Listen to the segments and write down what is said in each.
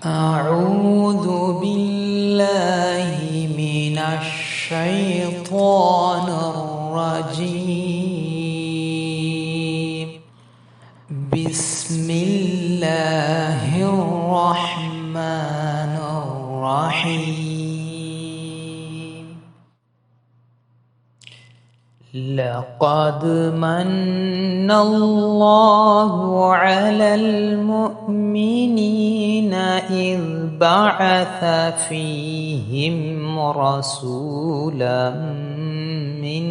أعوذ بالله من الشيطان الرجيم بسم الله الرحمن الرحيم لقد من الله على المؤمنين إذ بعث فيهم رسولا من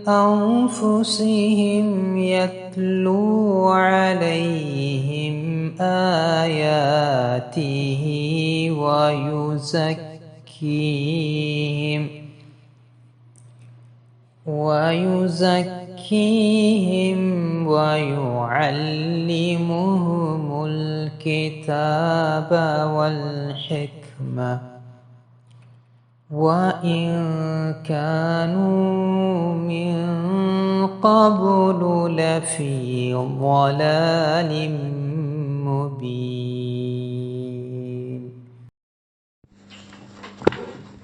أنفسهم يتلو عليهم آياته ويزكيهم ويعلمهم الكتاب والحكمة وإن كانوا من قبل لفي ضلال مبين.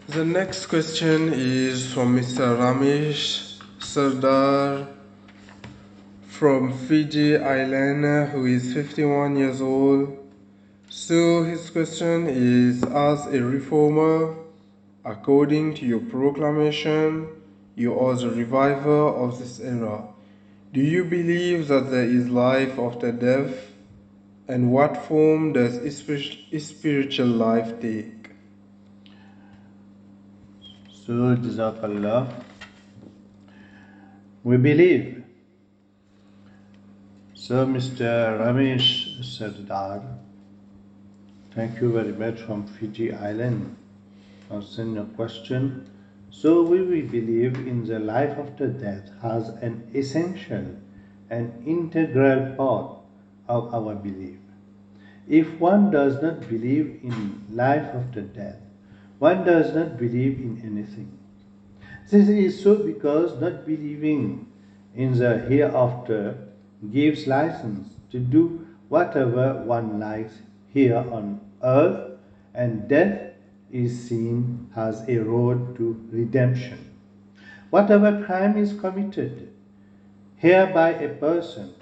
The next question is from Mr. Ramesh Sardar from Fiji Island, who is 51 years old. So his question is, as a reformer, according to your proclamation, you are the reviver of this era. Do you believe that there is life after death? And what form does spiritual life take? So, Jazakallah, we believe. So, Mr. Ramesh Sardar, thank you very much from Fiji Island for sending a question. So, we believe in the life after death as an essential and integral part of our belief. If one does not believe in life after death, one does not believe in anything. This is so because not believing in the hereafter gives license to do whatever one likes here on earth, and death is seen as a road to redemption. Whatever crime is committed here by a person,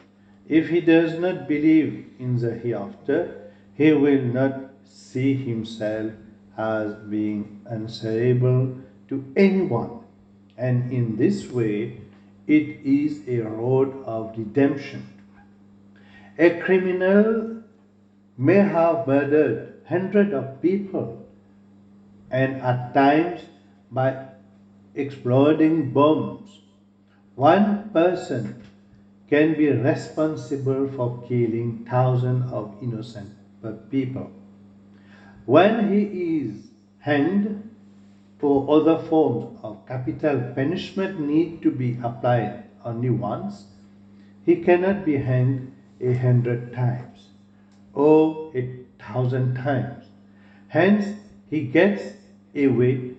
if he does not believe in the hereafter, he will not see himself as being answerable to anyone, and in this way it is a road of redemption. A criminal may have murdered hundreds of people, and at times by exploding bombs, one person can be responsible for killing thousands of innocent people. When he is hanged, for other forms of capital punishment need to be applied only once, he cannot be hanged 100 times or 1,000 times. Hence, he gets away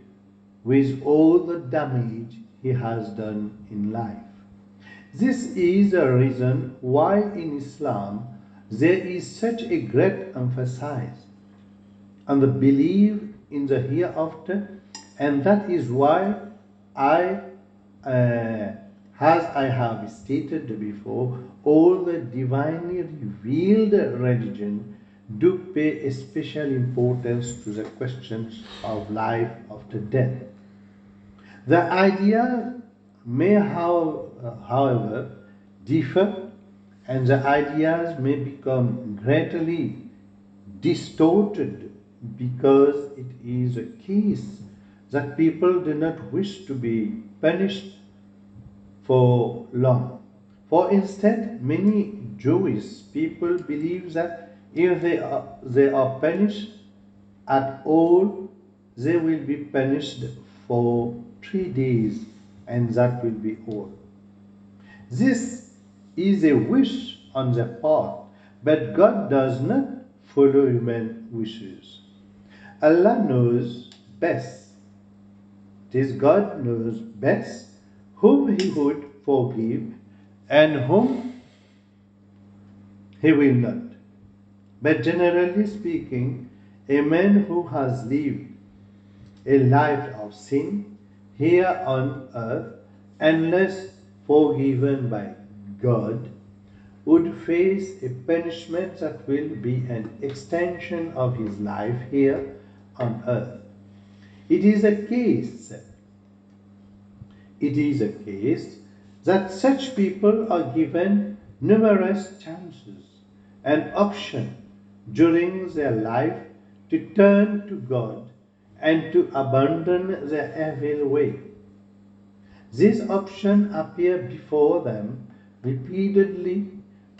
with all the damage he has done in life. This is a reason why in Islam there is such a great emphasis on the belief in the hereafter, and that is why as I have stated before, all the divinely revealed religion do pay a special importance to the questions of life after death. The idea may however differ, and the ideas may become greatly distorted because it is a case that people do not wish to be punished for long. For instance, many Jewish people believe that if they are punished at all, they will be punished for 3 days, and that will be all. This is a wish on their part, but God does not follow human wishes. Allah knows best. It is God knows best whom he would forgive and whom he will not. But generally speaking, a man who has lived a life of sin here on earth, unless forgiven by God, would face a punishment that will be an extension of his life here on earth. It is a case that such people are given numerous chances and options during their life to turn to God and to abandon their evil way. These options appear before them repeatedly,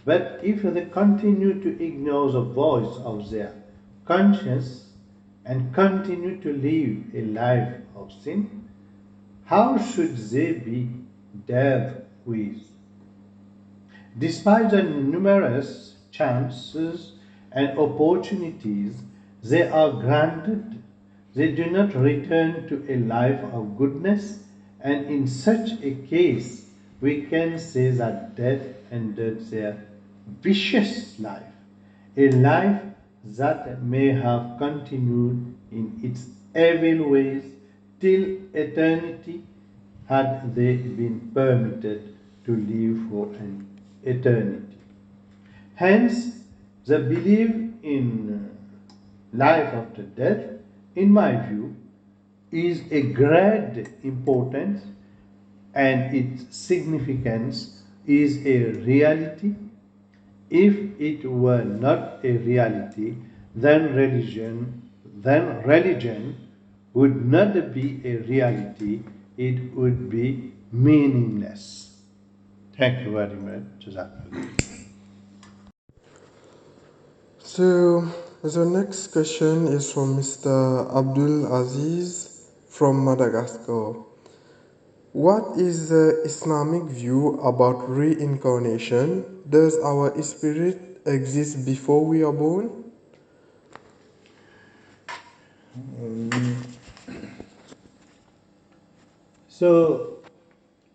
but if they continue to ignore the voice of their conscience and continue to live a life of sin, how should they be dealt with? Despite the numerous chances and opportunities they are granted, they do not return to a life of goodness, and in such a case, we can say that death ended their vicious life, a life that may have continued in its evil ways till eternity had they been permitted to live for an eternity. Hence, the belief in life after death, in my view, is a great importance, and its significance is a reality. If it were not a reality, then religion would not be a reality, it would be meaningless. Thank you very much. Jazakallah. So, the next question is from Mr. Abdul Aziz from Madagascar. What is the Islamic view about reincarnation? Does our spirit exist before we are born? So,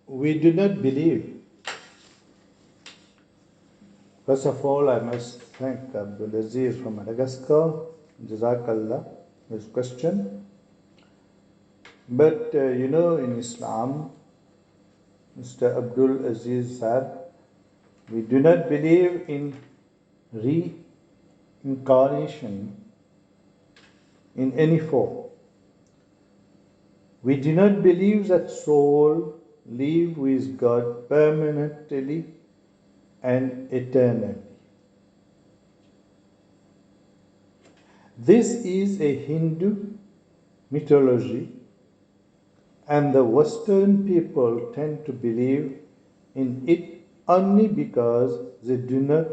we do not believe. First of all, I must thank Abdul Aziz from Madagascar. Jazakallah, his question. But in Islam, Mr. Abdul Aziz said, we do not believe in reincarnation in any form. We do not believe that soul live with God permanently and eternally. This is a Hindu mythology, and the Western people tend to believe in it only because they do not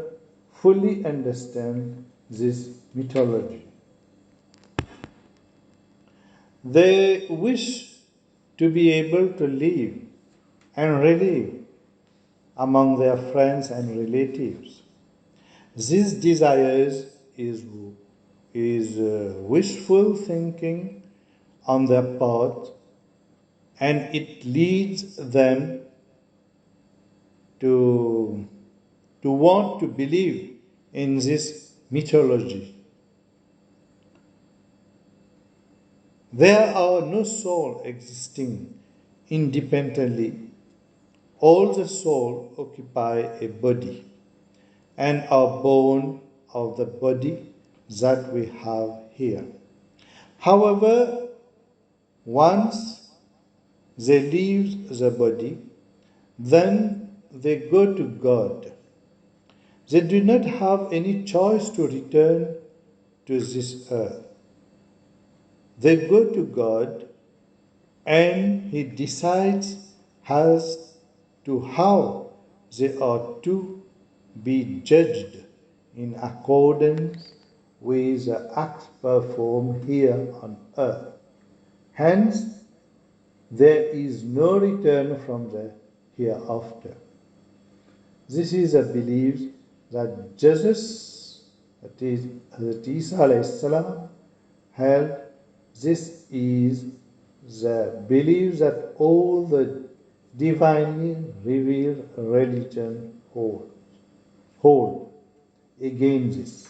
fully understand this mythology. They wish to be able to live and relive among their friends and relatives. These desires is wishful thinking on their part, and it leads them to want to believe in this mythology. There are no souls existing independently. All the souls occupy a body and are born of the body that we have here. However, once they leave the body, then they go to God. They do not have any choice to return to this earth. They go to God, and He decides as to how they are to be judged in accordance with the acts performed here on earth. Hence, there is no return from the hereafter. This is a belief that Jesus, that is Hazrat Isa alayhi salam, held. This is the belief that all the divinely revealed religion hold against this.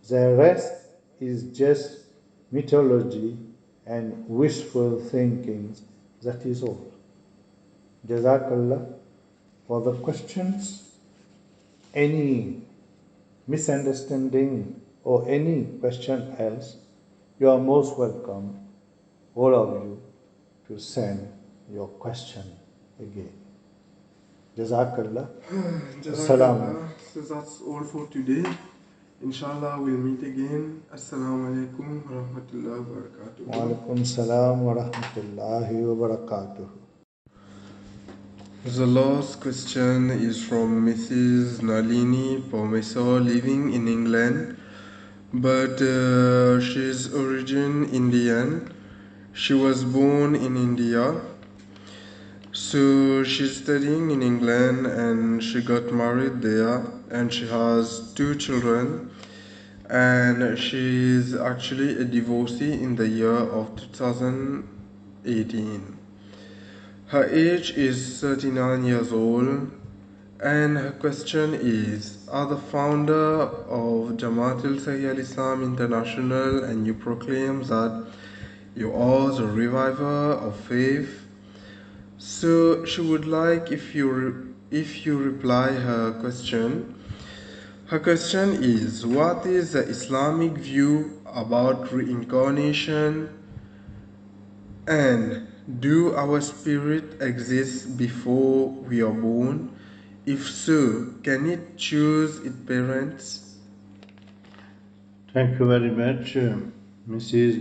The rest is just mythology and wishful thinking, that is all. Jazakallah for the questions. Any misunderstanding or any question else, you are most welcome, all of you, to send your question again. Jazakallah. Jazakallah. So that's all for today. Inshallah, we'll meet again. Assalamu alaikum wa rahmatullahi wa barakatuh. Wa alaikum salam wa rahmatullahi wa barakatuh. The last question is from Mrs. Nalini Pomesor, living in England, but she's origin Indian. She was born in India. So she's studying in England and she got married there and she has 2 children, and she's actually a divorcee in the year of 2018. Her age is 39 years old, and her question is, are the founder of Jamaat Sahih Islam International and you proclaim that you are the reviver of faith? So she would like if you reply her question. Her question is, what is the Islamic view about reincarnation, and do our spirit exist before we are born? If so, can it choose its parents? Thank you very much, Mrs.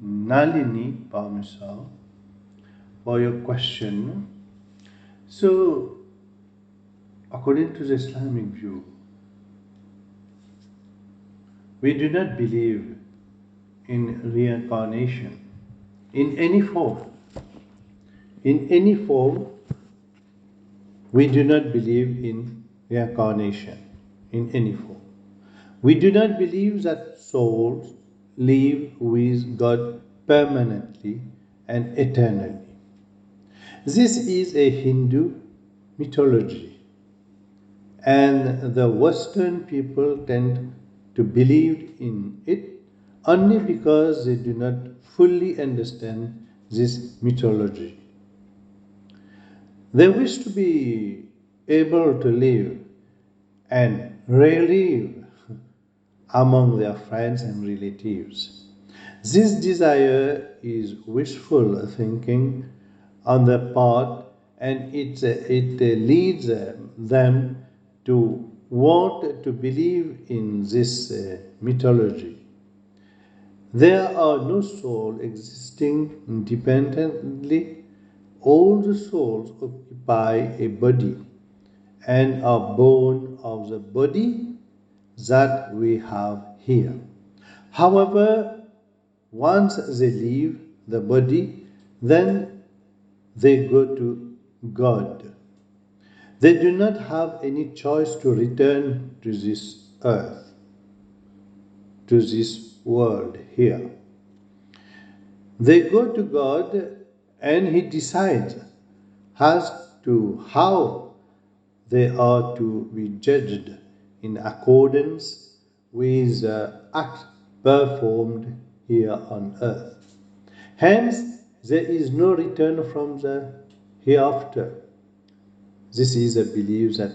Nalini Parmesar, for your question. So, according to the Islamic view, we do not believe in reincarnation in any form. In any form, we do not believe in reincarnation in any form. We do not believe that souls live with God permanently and eternally. This is a Hindu mythology, and the Western people tend to believe in it only because they do not fully understand this mythology. They wish to be able to live and relive among their friends and relatives. This desire is wishful thinking on their part, and it leads them to want to believe in this mythology. There are no souls existing independently. All the souls occupy a body and are born of the body that we have here. However, once they leave the body, then they go to God. They do not have any choice to return to this earth, to this world here. They go to God and He decides as to how they are to be judged in accordance with the act performed here on earth. Hence, there is no return from the hereafter. This is a belief that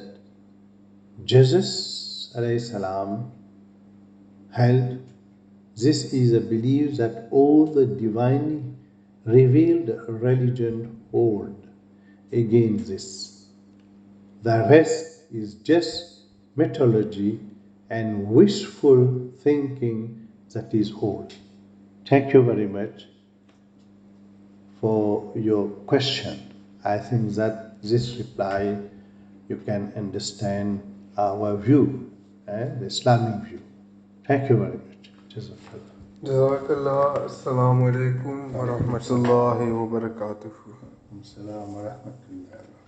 Jesus salam held. This is a belief that all the divinely revealed religion hold against this. The rest is just mythology and wishful thinking, that is all. Thank you very much for your question. I think that this reply you can understand our view, the Islamic view. Thank you very much. Jazakallah. Jazakallah. Assalamu alaikum wa rahmatullahi wa barakatuh. Assalamu alaikum wa rahmatullahi wa barakatuh.